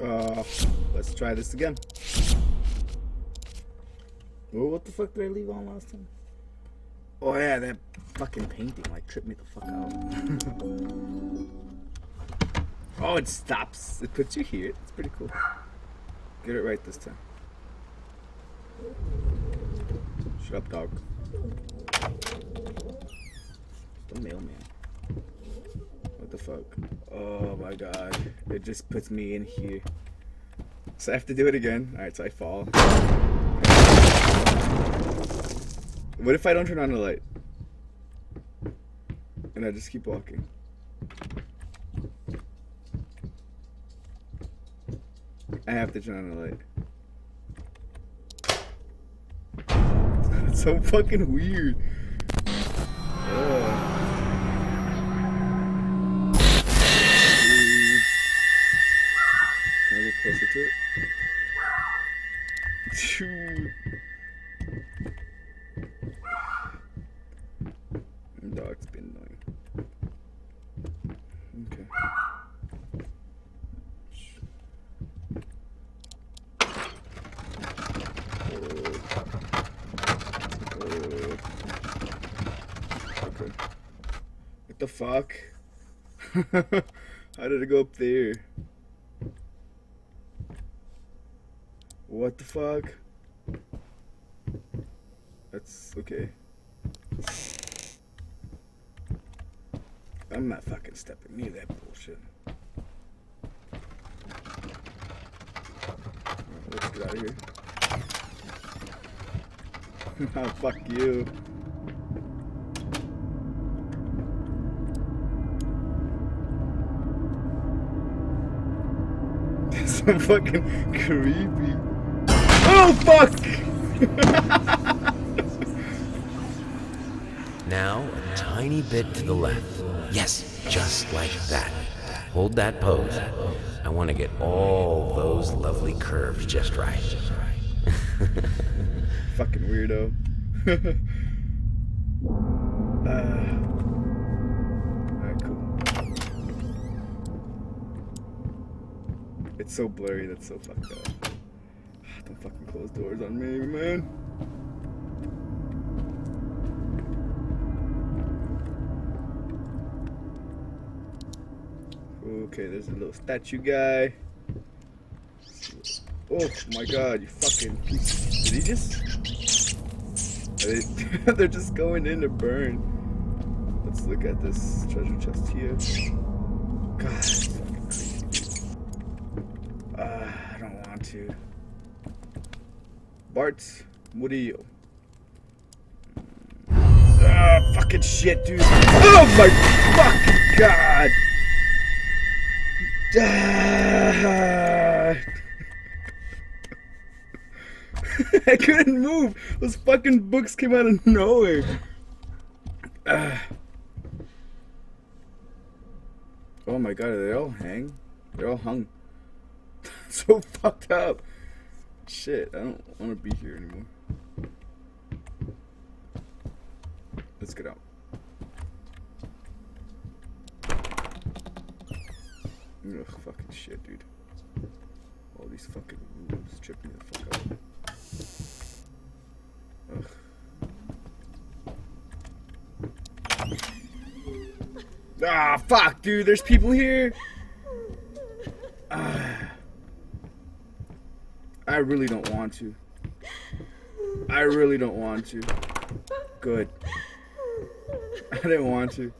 Let's try this again. Well, what the fuck did I leave on last time? Oh yeah, that fucking painting like tripped me the fuck out. Oh, it stops. It puts you here. It's pretty cool. Get it right this time. Shut up, dog. The mailman. What the fuck? Oh my god. It just puts me in here. So I have to do it again. Alright, so I fall. What if I don't turn on the light? And I just keep walking. I have to turn on the light. It's so fucking weird. Can I get closer to it? Dude. Dog's been annoying. Okay. Okay. What the fuck? How did it go up there? What the fuck? That's okay. I'm not fucking stepping near that bullshit. Alright, let's get out of here. Oh, fuck you. That's so fucking creepy. Oh, fuck! Now, a tiny bit to the left. Yes, just like that. Hold that pose. I want to get all those lovely curves just right. Fucking weirdo. Alright, cool. It's so blurry, that's so fucked up. Don't fucking close doors on me, man. Okay, there's a little statue guy. Oh my god, you fucking piece. Did he just... They're just going in to burn. Let's look at this treasure chest here. God, it's fucking crazy. I don't want to. Bart Murillo. Ah, fucking shit, dude. Oh my fucking god. I couldn't move. Those fucking books came out of nowhere. Oh my god, are they all hang? They're all hung. So fucked up. Shit, I don't want to be here anymore. Let's get out. Ugh, fucking shit, dude. All these fucking rooms tripping the fuck out. Ugh. Ah, fuck, dude. There's people here. I really don't want to. I really don't want to. Good. I didn't want to.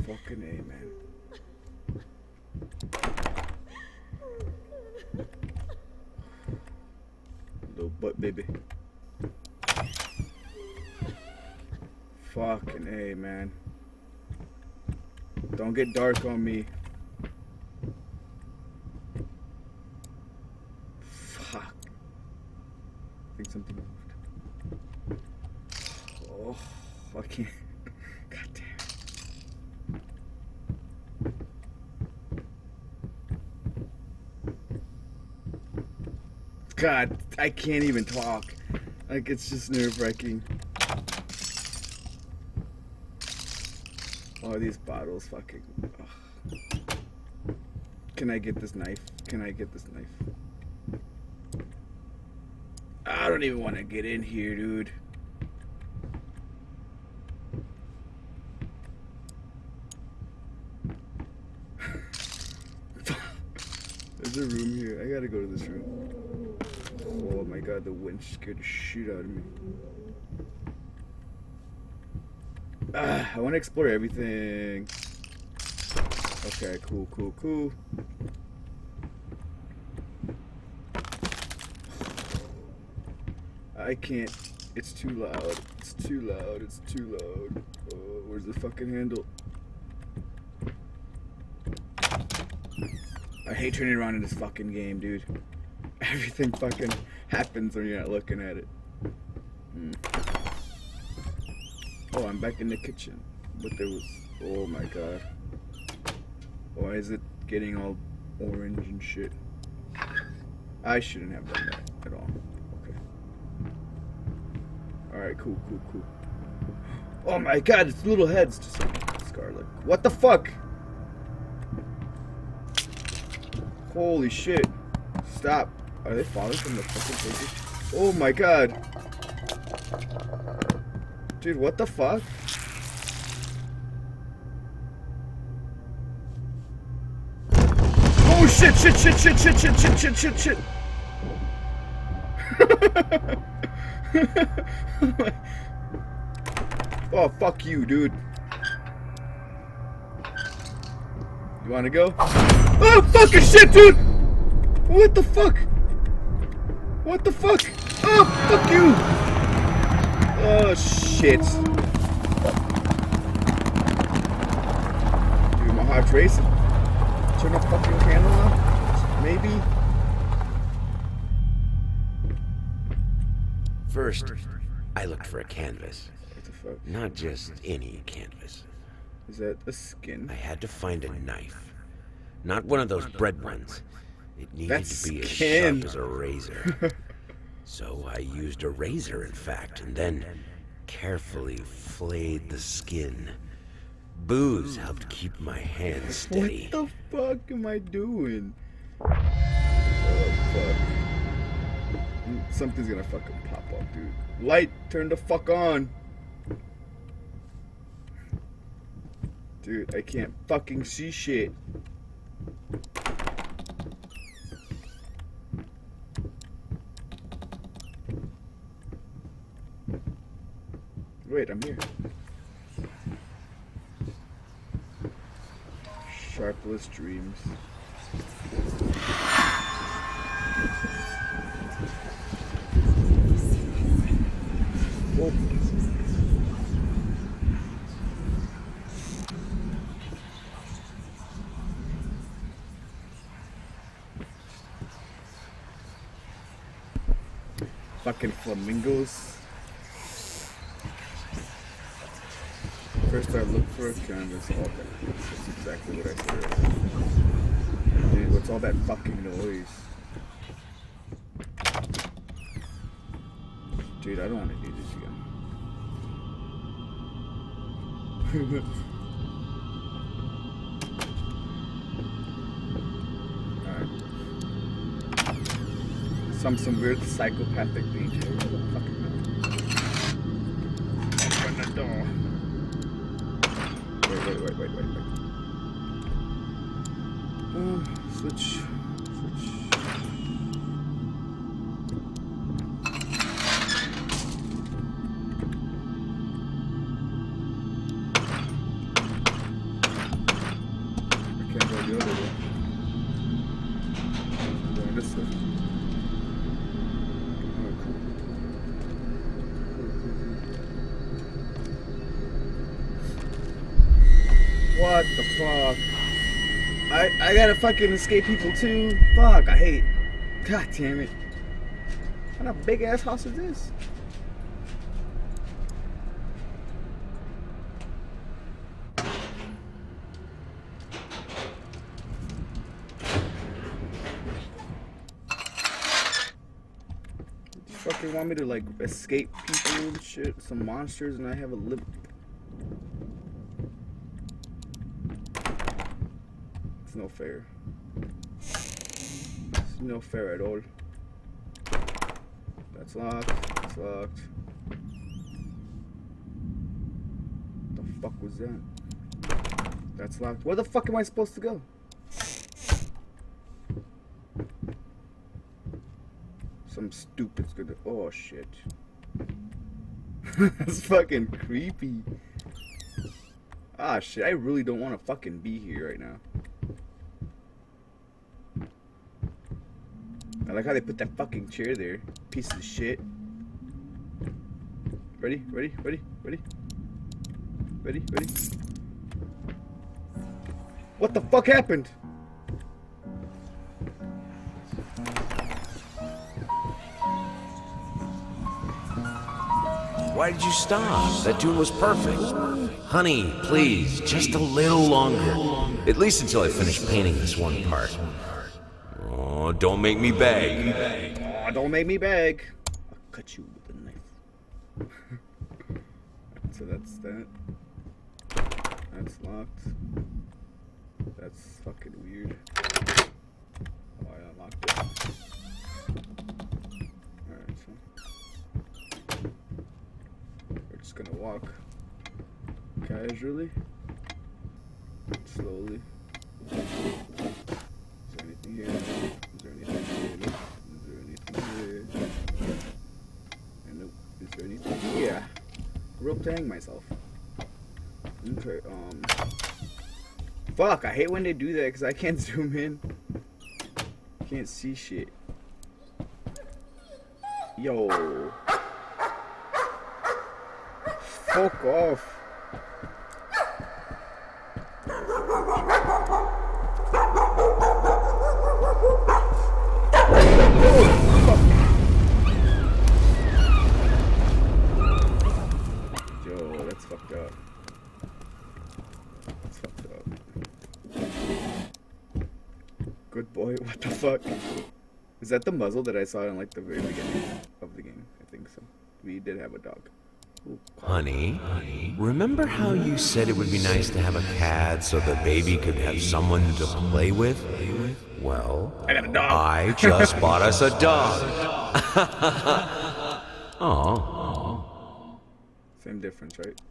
Fucking A, man. Little butt baby. Fucking A, man. Don't get dark on me. Fuck. I think something moved. Oh, I can't. God damn. God, I can't even talk. Like, it's just nerve-wracking. Oh, these bottles fucking... Ugh. Can I get this knife? Can I get this knife? I don't even want to get in here, dude. There's a room here. I gotta go to this room. Oh my god, the winch scared the shit out of me. I want to explore everything. Okay, cool, cool, cool. I can't. It's too loud. It's too loud. It's too loud. Oh, where's the fucking handle? I hate turning around in this fucking game, dude. Everything fucking happens when you're not looking at it. Oh, I'm back in the kitchen. But there was... Oh my god. Why is it getting all orange and shit? I shouldn't have done that at all. Okay. Alright, cool, cool, cool. Oh my god, it's little heads. Just like Scarlet. What the fuck? Holy shit. Stop. Are they falling from the fucking pages? Oh my god. Dude, what the fuck? Oh shit, shit, shit, shit, shit, shit, shit, shit, shit, shit. Oh, fuck you, dude. You wanna go? Oh, fucking shit, dude! What the fuck? What the fuck? Oh, fuck you! Oh, shit. Dude, my heart's racing. Turn the fucking candle on? Maybe? First, I looked for a canvas. What the fuck? Not just any canvas. Is that a skin? I had to find a knife. Not one of those bread ones. It needed That's to be as skin. sharp as a razor. So I used a razor, in fact, and then carefully flayed the skin. Booze helped keep my hands steady. What the fuck am I doing? Oh, fuck. Something's gonna fucking pop up, dude. Light, turn the fuck on. Dude, I can't fucking see shit. Wait, I'm here. Sharpless dreams. Oh. Fucking flamingos. First I look for a canvas. Okay, that's exactly what I said. Dude, what's all that fucking noise? Dude, I don't want to do this again. Alright. Some weird psychopathic DJ. Open the door. Wait. Switch. I can't go the other way. I'm going this way. Oh, cool. What the fuck? I gotta fucking escape people too? Fuck, I hate. God damn it. What a big ass house is this? You fucking want me to like escape people and shit? Some monsters and I have a lip. It's no fair. It's no fair at all. That's locked. That's locked. The fuck was that? That's locked. Where the fuck am I supposed to go? Some stupid's gonna. Oh shit. That's fucking creepy. Ah shit, I really don't want to fucking be here right now. I like how they put that fucking chair there. Piece of shit. Ready? Ready? Ready? Ready? Ready? Ready? What the fuck happened? Why did you stop? That tune was perfect. Honey, please, just a little longer. At least until I finish painting this one part. Oh, don't make me beg. Oh, don't make me beg. I'll cut you with a knife. So that's that. That's locked. That's fucking weird. Oh, I unlocked it. Alright, so we're just gonna walk casually, slowly. Is there anything here? Is there anything here? Nope. Is there anything here? And nope. Is there anything here? Rope to hang myself. Okay, fuck, I hate when they do that because I can't zoom in. Can't see shit. Yo. Fuck off. Yo, that's fucked up. That's fucked up. Good boy, what the fuck? Is that the muzzle that I saw in like the very beginning of the game? I think so. We did have a dog. Ooh. Honey, remember how you said it would be nice to have a cat so the baby could have someone to play with? Well, I got a dog. I just bought us a dog. Aw. Same difference, right?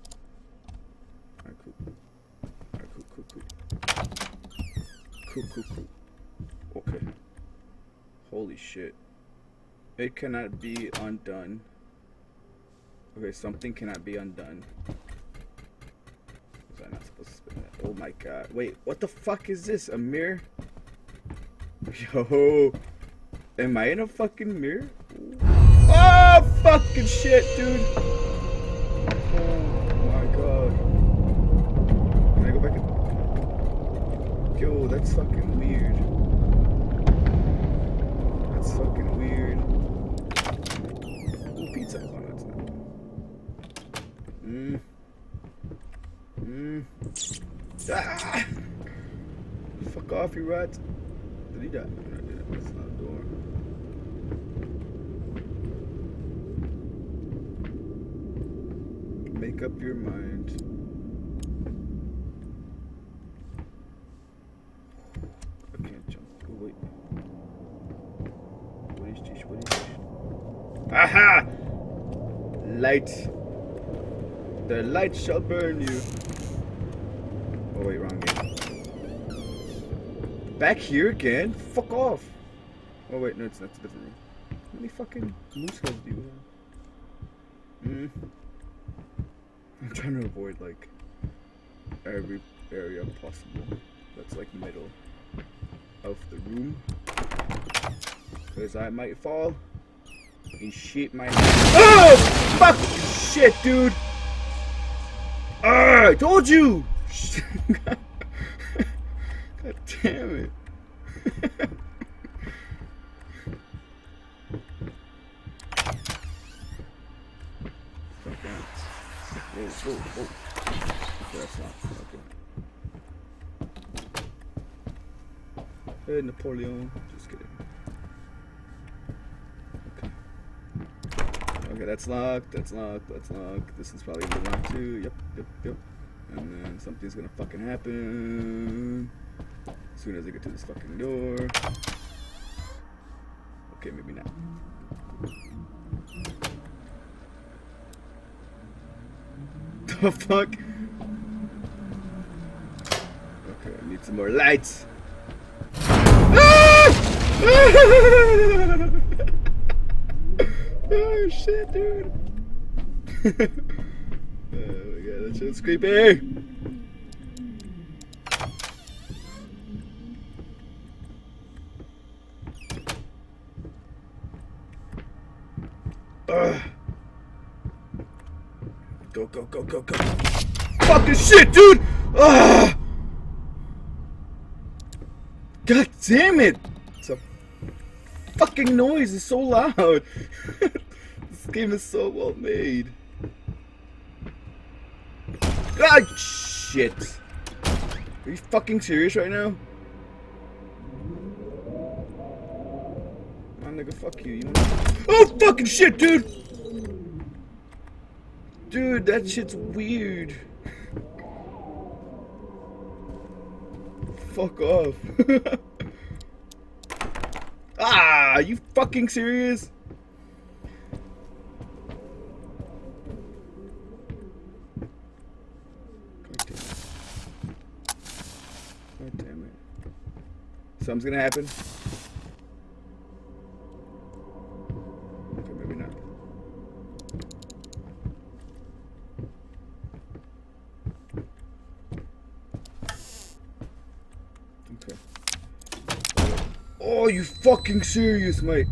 Alright, cool. Alright, cool, cool, cool. Cool, cool, cool. Okay. Holy shit. It cannot be undone. Okay, something cannot be undone. Was I not supposed to spin that? Oh my god. Wait, what the fuck is this? A mirror? Yo. Am I in a fucking mirror? Oh, fucking shit, dude. Oh my god. Can I go back in? Yo, that's fucking weird. That's fucking weird. Ooh, pizza. Oh, no, it's not. Ah! Fuck off, you rat. Did he die? No, I didn't. That's not a door. Make up your mind. I can't jump. Oh, wait. What is this? What is this? Aha! Light. The light shall burn you. Oh, wait, wrong game. Back here again? Fuck off. Oh, wait, no, it's not. It's a different room. How many fucking moose heads do you have? I'm trying to avoid, like, every area possible that's, like, middle of the room. Because I might fall and shit my... Oh! Fuck! Shit, dude! I told you! God damn it. Whoa, whoa, whoa. Okay, that's not. Okay. Hey, Napoleon. Just kidding. Okay. Okay, that's locked. That's locked. That's locked. This is probably gonna be locked too. Yep, yep, yep. And then something's gonna fucking happen. As soon as I get to this fucking door. Okay, maybe not. The fuck? Okay, I need some more lights. Oh shit, dude. Oh my god, that shit's creepy. Go, go, go, go, go. Fucking shit, dude! Ugh. God damn it! It's a fucking noise, it's so loud. This game is so well made. God shit! Are you fucking serious right now? Come on, nigga, fuck you. Oh, fucking shit, dude! Dude, that shit's weird. Fuck off. Ah, are you fucking serious? God damn it. Something's gonna happen. Okay, maybe not. Okay. Oh, you fucking serious, mate?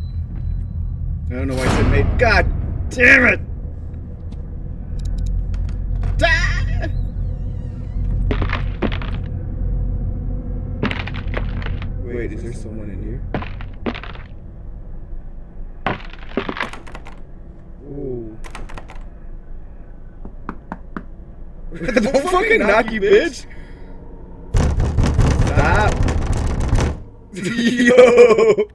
I don't know why I said mate. God damn it! Ah! Wait, is there someone in here? Ooh. Don't fucking knock you, bitch! Stop! Yo!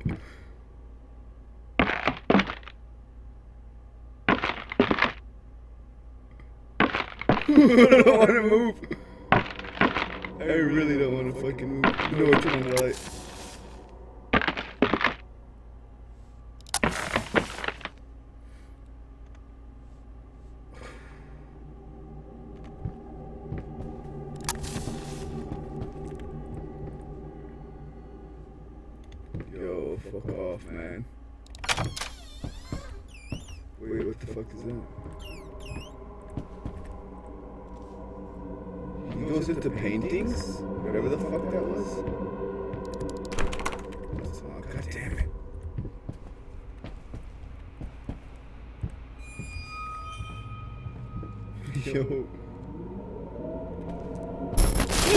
I don't want to move. I really don't want to fucking move. You know what's on the light. Yo, fuck off, man. Wait, what the fuck is that? He goes into paintings? Whatever the fuck that was? Oh, god damn it. Yo.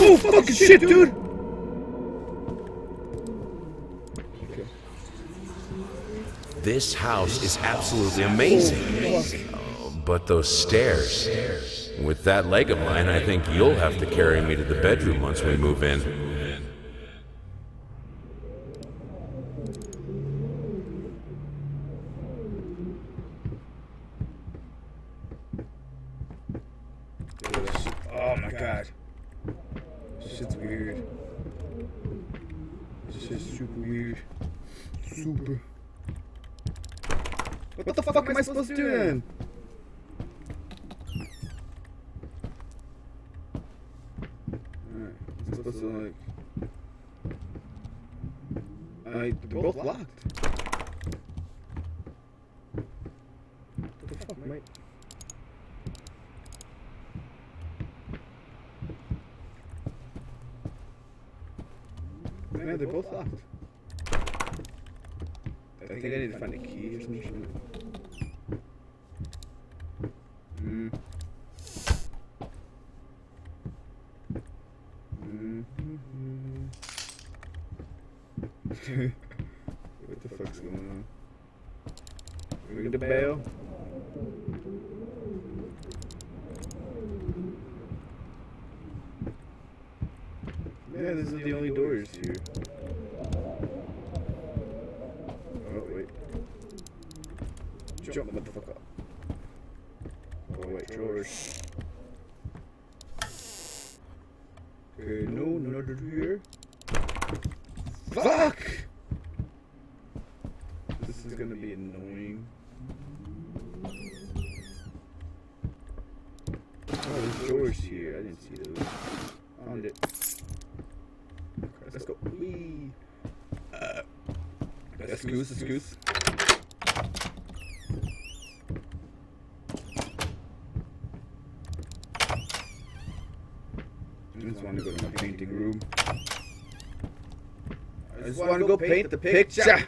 Oh, fucking shit, dude! Okay. This house is absolutely amazing. Oh, but those stairs. With that leg of mine, I think you'll have to carry me to the bedroom once we move in. Oh my god. Shit's weird. This shit's super weird. Super. What the fuck am I supposed to do then? Alright, I'm supposed to like... they're both locked. What the fuck, mate? Man, they're both locked. I think I need to find a key or some shit. What the fuck's going on? Ring the bell. Yeah, this is the only doors here. Oh, wait. Jump the motherfucker up. Oh, wait, drawers. Okay, no, none under here. Fuck! This is gonna be annoying. Oh, there's doors here. I didn't see those. Found it. Okay, let's go. Whee! Excuse. I just want to go to my painting room. I just want to go paint the picture.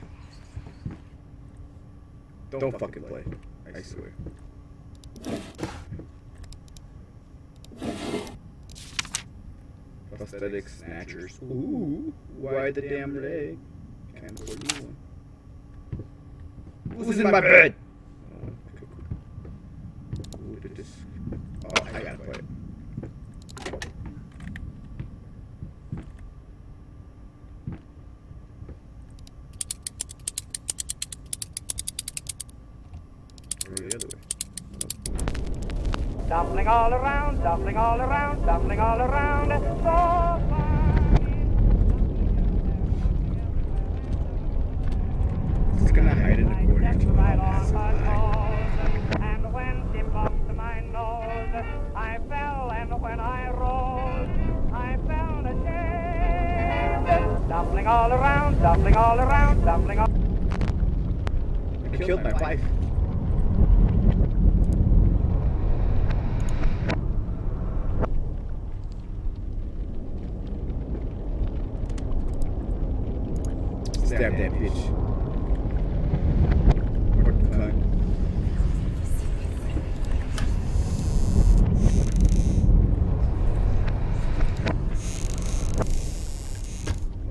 Don't fucking play. I swear. Prosthetic snatchers. Ooh, why the damn leg? Can't afford you one. Who's in my bed? Oh, okay, cool. Ooh, this. Oh, I gotta play it. Or the other way. Tumbling all around, tumbling all around, tumbling all around. So It's gonna hide in the corner stepped until right I on pass it her by. nose, and when she bumped my nose, I fell, and when I rose, I felt ashamed. Tumbling all around, tumbling all around, tumbling all. I killed my wife. Stab that bitch. What the cunt?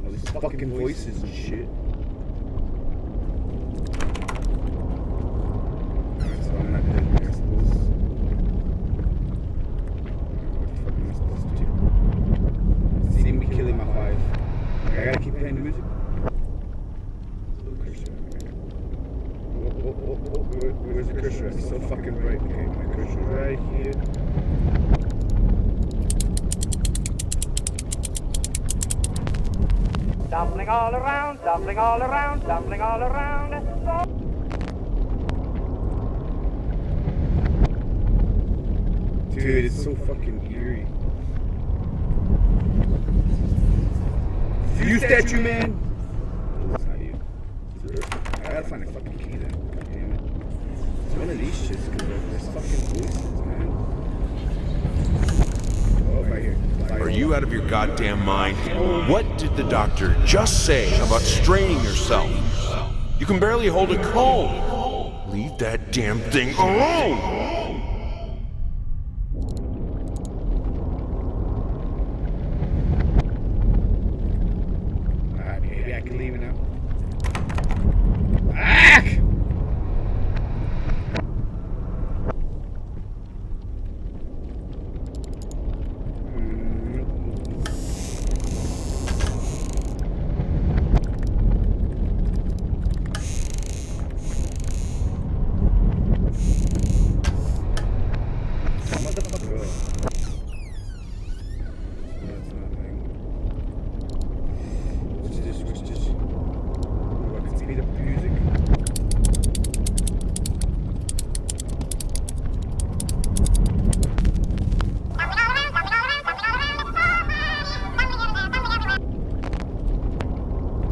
All these fucking voices and shit. Alright, so I'm not dead here, I suppose. What the fuck am I supposed to do? See me killing my wife. I gotta keep playing the music. Where's the cursor? It's so fucking bright. Okay, my cursor right here. Tumbling all around, tumbling all around, tumbling all around. So Dude, it's so fucking eerie. You statue man! Oh, it's not you. I gotta find a fucking key then. God damn it. It's one of these shits, because there's fucking voices, man. Oh, right here. Are you out of your goddamn mind? What did the doctor just say about straining yourself? You can barely hold a comb. Leave that damn thing alone! Alright, maybe I can leave it now. Ah! Motherfucker. That's nothing. What's this? Ooh, I can speed up the music.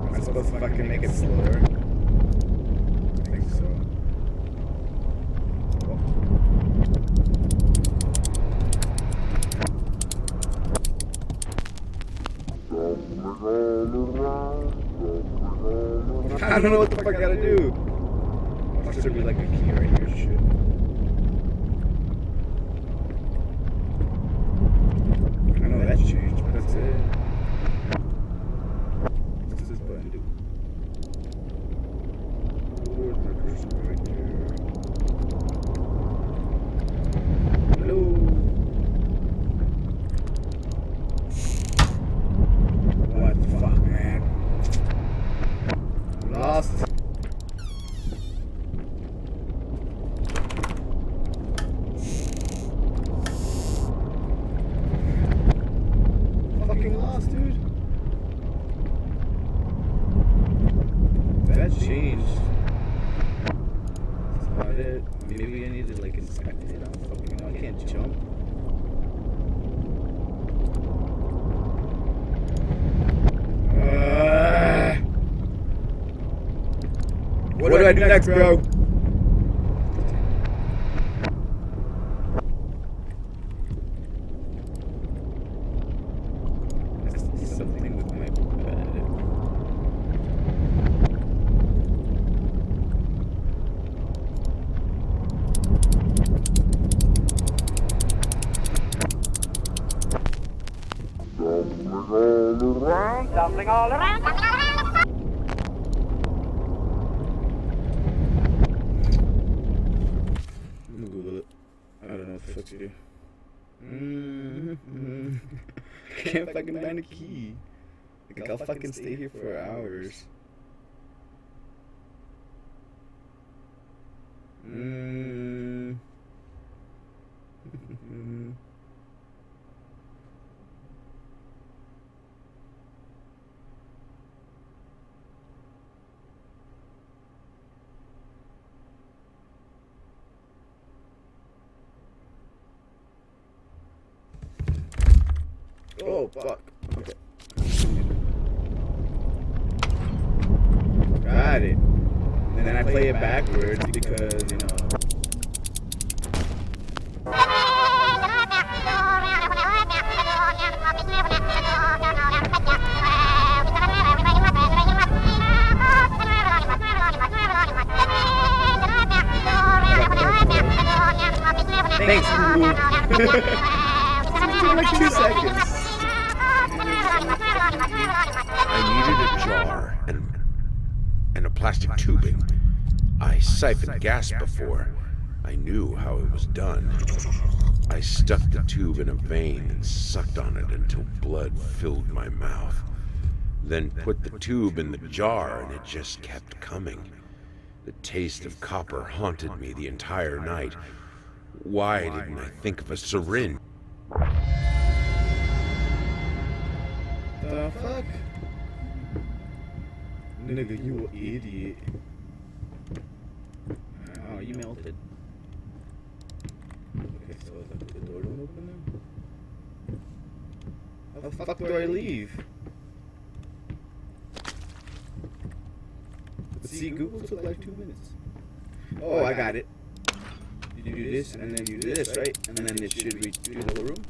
Am I supposed to fucking make it slower? I think so. I don't know what the fuck I gotta do. Watch there be like a key right here and shit. I know that changed, but that's it. What's this button do? Where's my cursor right there? Hello? What the fuck, man? Lost. Fucking changed. That's about it. Maybe I need to like inspect it. I don't fucking know. I can't jump. What do I do next, bro? Something with my bed. Dumpling all around. I'm gonna Google it. I don't know what the fuck to do. I can't fucking find a key. Like, I'll fucking stay here for hours. Oh, fuck. Okay. Got it. And then I play it backwards because, you know. Thanks, Google. Like 2 seconds. I needed a jar and a plastic tubing. I siphoned gas before. I knew how it was done. I stuck the tube in a vein and sucked on it until blood filled my mouth. Then put the tube in the jar and it just kept coming. The taste of copper haunted me the entire night. Why didn't I think of a syringe? The fuck? Nigga, you an idiot. Oh, you melted. Okay, so the door don't open now? How the fuck do I leave? See, Google took like 2 minutes. Oh, I got it. You do this, and then you do this, right? And then it should reach through the whole room.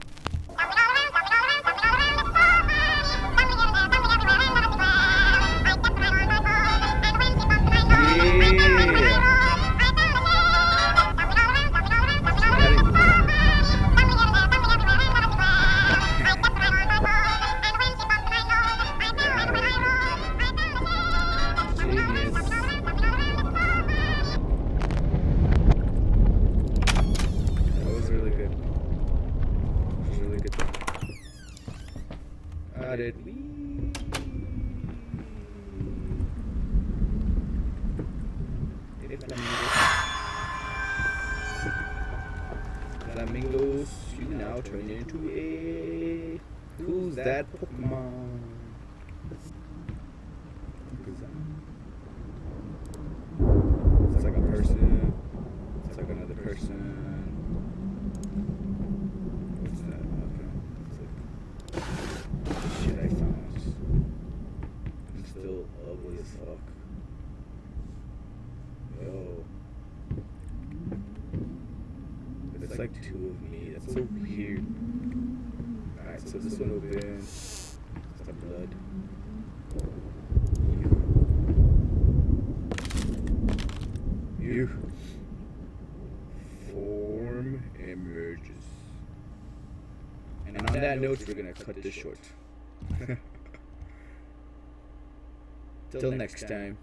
Did we? Flamingos, you now turn into a... Who's that Pokemon? It's like a person. It's like another person. What's that? Okay. It's like... Shit I found. I'm still ugly as fuck. Yo. It's like 2 of me. That's so weird. Alright, so this one opens. It's the blood. You. Form emerges. And on that note, we're gonna cut this short. Till next time.